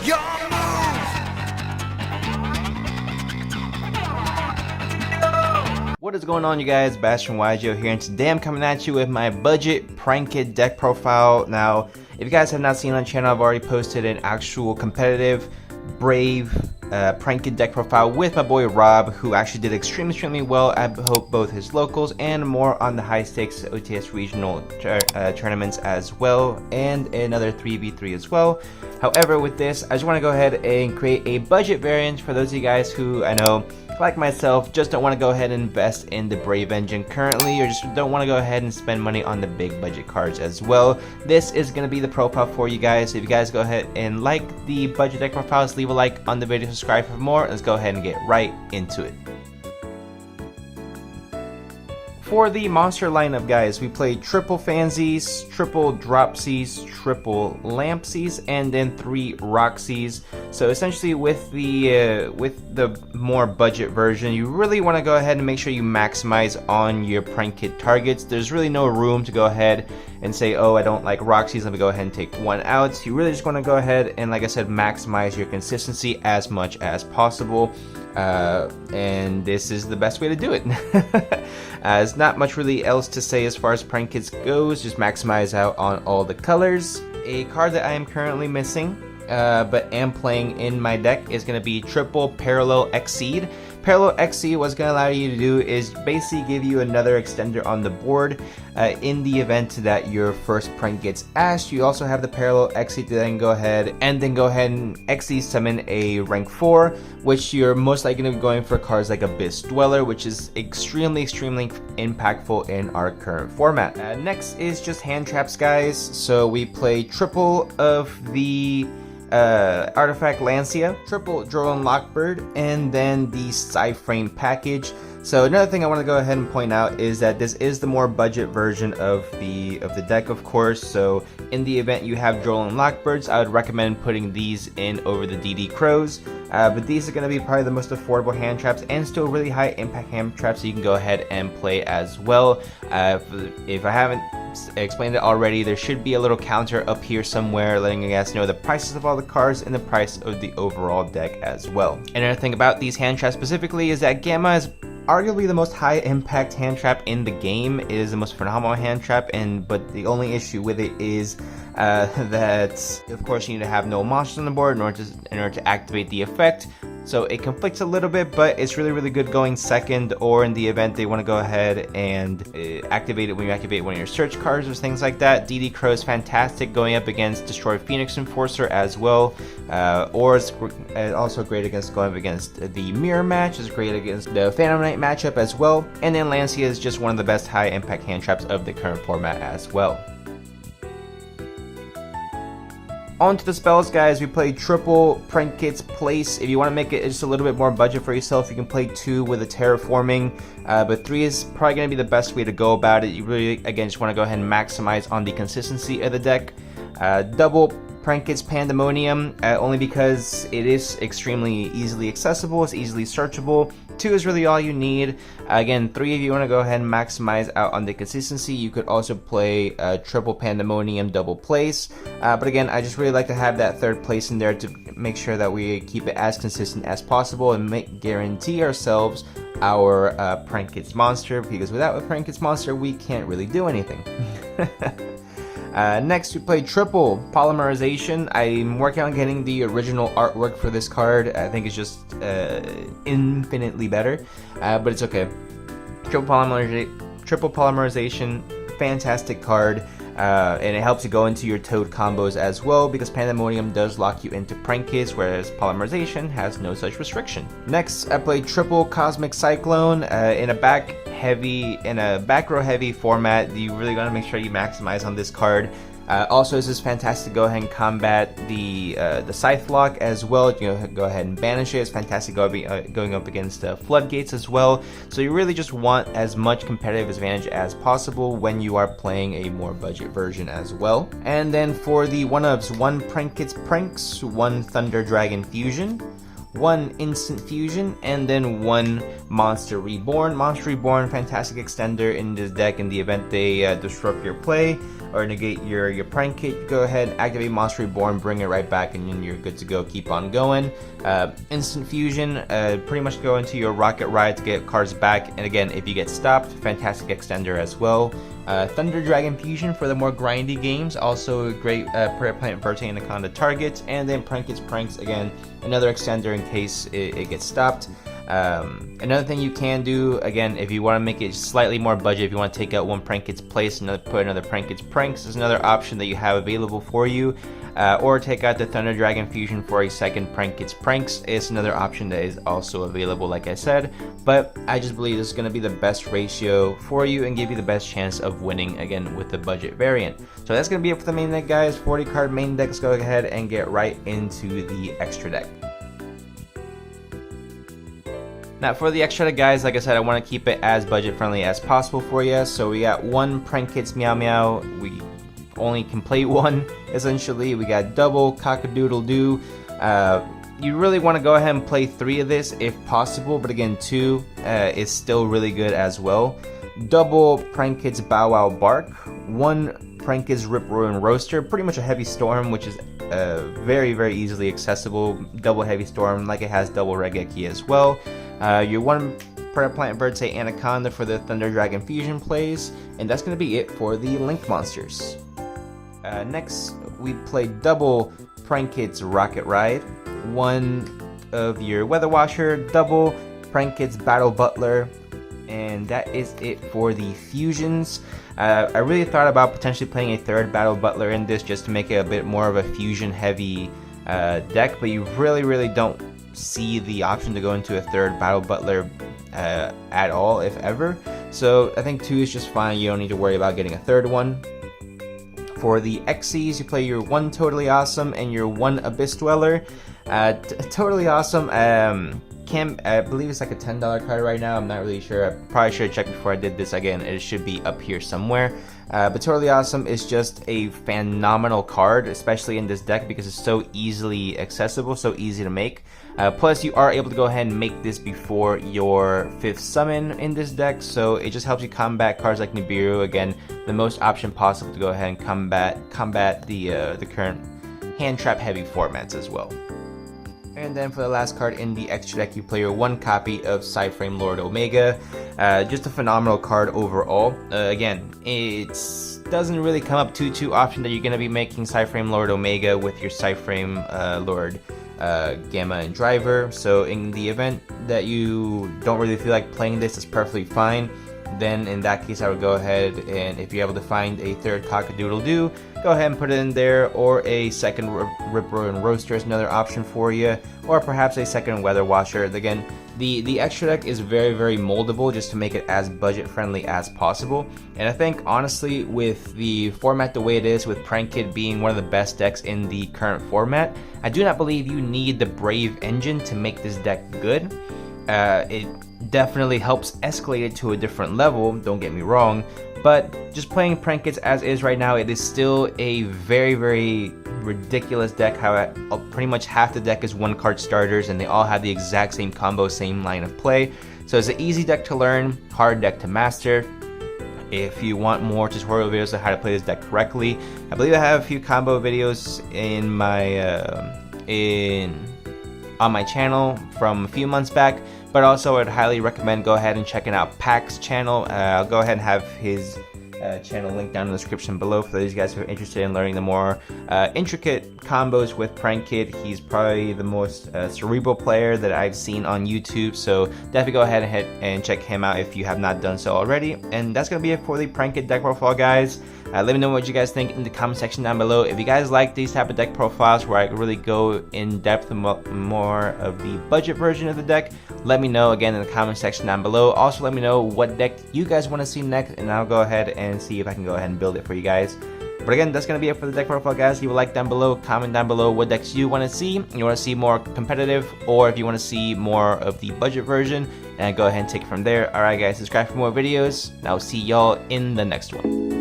Your move! What is going on, you guys? Bastion YGO here, and today I'm coming at you with my budget prank kit deck profile. Now, if you guys have not seen on the channel, I've already posted an actual competitive Brave prank kit deck profile with my boy Rob, who actually did extremely well at both his locals and more on the high stakes OTS regional tournaments as well, and another 3v3 as well. However, with this, I just want to go ahead and create a budget variant for those of you guys who I know, like myself, just don't want to go ahead and invest in the Brave engine currently, or just don't want to go ahead and spend money on the big budget cards as well. This is going to be the profile for you guys. So if you guys go ahead and like the budget deck profiles, leave a like on the video, subscribe for more. Let's go ahead and get right into it. For the monster lineup, guys, we played triple Fansies, triple Dropsies, triple Lampsies, and then 3 Roxies. So essentially, with the more budget version, you really want to go ahead and make sure you maximize on your prank kit targets. There's really no room to go ahead and say, oh, I don't like Roxies, let me go ahead and take one out. You really just want to go ahead and, like I said, maximize your consistency as much as possible. And this is the best way to do it. There's not much really else to say as far as prank kits goes. Just maximize out on all the colors. A card that I am currently missing, but am playing in my deck, is going to be triple Parallel Exceed. Parallel Exceed, what's going to allow you to do is basically give you another extender on the board in the event that your first prank gets asked. You also have the Parallel Exceed to then go ahead and Exceed summon a rank 4, which you're most likely going to be going for cards like Abyss Dweller, which is extremely impactful in our current format. Next is just hand traps, guys. So we play triple of the Artifact Lancia, triple Drone Lockbird, and then the Psyframe package. So another thing I want to go ahead and point out is that this is the more budget version of the deck, of course. So in the event you have Drone Lockbirds, I would recommend putting these in over the DD Crows. But these are going to be probably the most affordable hand traps and still really high impact hand traps, so you can go ahead and play as well. If I haven't explained it already, there should be a little counter up here somewhere letting you guys know the prices of all the cards and the price of the overall deck as well. Another thing about these hand traps specifically is that Gamma is arguably the most high impact hand trap in the game. It is the most phenomenal hand trap, but the only issue with it is that of course you need to have no monsters on the board in order to activate the effect. So it conflicts a little bit, but it's really good going second, or in the event they want to go ahead and activate it when you activate one of your search cards or things like that. DD Crow is fantastic going up against Destroy Phoenix Enforcer as well, or it's also great against going up against the Mirror match. It's great against the Phantom Knight matchup as well, and then Lancia is just one of the best high impact hand traps of the current format as well. On to the spells, guys. We play triple Prank Kits Place. If you want to make it just a little bit more budget for yourself, you can play 2 with a Terraforming, but 3 is probably going to be the best way to go about it. You really, again, just want to go ahead and maximize on the consistency of the deck. Double Prank Kits Pandemonium, only because it is extremely easily accessible, it's easily searchable. 2 is really all you need. Again, 3, if you want to go ahead and maximize out on the consistency, you could also play triple Pandemonium double place. But again, I just really like to have that 3rd place in there to make sure that we keep it as consistent as possible and guarantee ourselves our Prank Kits monster, because without a Prank Kits monster, we can't really do anything. Next, we play triple Polymerization. I'm working on getting the original artwork for this card. I think it's just infinitely better, but it's okay. Triple Polymerization, fantastic card, and it helps you go into your Toad combos as well, because Pandemonium does lock you into Prank Kits, whereas Polymerization has no such restriction. Next, I played triple Cosmic Cyclone in a back row heavy format. You really gotta make sure you maximize on this card. Also, this is fantastic to go ahead and combat the Scythe Lock as well. You know, go ahead and banish it. It's fantastic going up against Floodgates as well. So you really just want as much competitive advantage as possible when you are playing a more budget version as well. And then for the 1-ofs, 1 Prank Kits Pranks, 1 Thunder Dragon Fusion, 1 Instant Fusion, and then 1 Monster Reborn. Monster Reborn, fantastic extender in this deck in the event they disrupt your play, or negate your prank kit, go ahead, activate Monster Reborn, bring it right back, and then you're good to go. Keep on going. Instant Fusion, pretty much go into your Rocket Ride to get cards back, and again, if you get stopped, fantastic extender as well. Thunder Dragon Fusion for the more grindy games, also a great Prayer Plant Verte Anaconda target, and then Prank Kits Pranks, again, another extender in case it gets stopped. Another thing you can do, again, if you want to make it slightly more budget, if you want to take out one Prank Kits Place and put another Prank Kits Pranks, is another option that you have available for you. Or take out the Thunder Dragon Fusion for a second Prank Kits Pranks. It's another option that is also available, like I said. But I just believe this is going to be the best ratio for you and give you the best chance of winning, again, with the budget variant. So that's going to be it for the main deck, guys. 40 card main deck. Let's go ahead and get right into the extra deck. Now for the extra deck, guys, like I said, I want to keep it as budget friendly as possible for you. So we got one Prank Kits Meow Meow. We only can play one, essentially. We got double Cock-a-doodle-doo. You really want to go ahead and play 3 of this if possible, but again, 2 is still really good as well. Double Prank Kits Bow Wow Bark. 1 Prank Kits Rip Roaring Roaster. Pretty much a Heavy Storm, which is very, very easily accessible. Double Heavy Storm, like it has double Regeki as well. Your 1 Prayer Plant Verte Anaconda for the Thunder Dragon Fusion plays, and that's going to be it for the Link monsters. Next, we played double Prank Kits Rocket Ride, 1 of your Weather Washer, double Prank Kits Battle Butler, and that is it for the fusions. I really thought about potentially playing a 3rd Battle Butler in this just to make it a bit more of a fusion heavy deck, but you really don't see the option to go into a 3rd Battle Butler at all, if ever. So I think 2 is just fine. You don't need to worry about getting a 3rd one. For the Xyz, you play your 1 Totally Awesome and your 1 Abyss Dweller. Totally Awesome, I believe it's like a $10 card right now. I'm not really sure. I probably should have checked before I did this. Again, it should be up here somewhere. But Totally Awesome is just a phenomenal card, especially in this deck because it's so easily accessible, so easy to make. Plus, you are able to go ahead and make this before your 5th summon in this deck, so it just helps you combat cards like Nibiru. Again, the most option possible to go ahead and combat the current hand trap heavy formats as well. And then for the last card in the extra deck, you play your 1 copy of Psyframe Lord Omega. Just a phenomenal card overall. Again, it doesn't really come up too often that you're going to be making Psyframe Lord Omega with your Psyframe Lord Gamma and Driver. So in the event that you don't really feel like playing this, it's perfectly fine. Then in that case, I would go ahead and if you're able to find a 3rd Cock-a-doodle-doo, go ahead and put it in there, or a 2nd Rip Roaring Roaster is another option for you, or perhaps a 2nd Weather Washer. Again, the extra deck is very moldable just to make it as budget friendly as possible. And I think honestly, with the format the way it is, with Prank Kit being one of the best decks in the current format, I do not believe you need the Brave engine to make this deck good. It definitely helps escalate it to a different level, don't get me wrong, but just playing Prank Kits as is right now, it is still a very ridiculous deck. How pretty much half the deck is 1 card starters and they all have the exact same combo, same line of play. So it's an easy deck to learn, hard deck to master. If you want more tutorial videos on how to play this deck correctly, I believe I have a few combo videos in my on my channel from a few months back. But also, I'd highly recommend go ahead and checking out Pack's channel. I'll go ahead and have his channel linked down in the description below for those guys who are interested in learning the more intricate combos with Prank Kit. He's probably the most cerebral player that I've seen on YouTube, so definitely go ahead and check him out if you have not done so already. And that's going to be it for the Prank Kit deck profile, guys. Let me know what you guys think in the comment section down below. If you guys like these type of deck profiles where I really go in depth more of the budget version of the deck, let me know again in the comment section down below. Also, let me know what deck you guys want to see next, and I'll go ahead and see if I can go ahead and build it for you guys. But again, that's going to be it for the deck profile, guys. Leave a like down below, comment down below what decks you want to see. You want to see more competitive, or if you want to see more of the budget version, and go ahead and take it from there. Alright guys, subscribe for more videos, and I'll see y'all in the next one.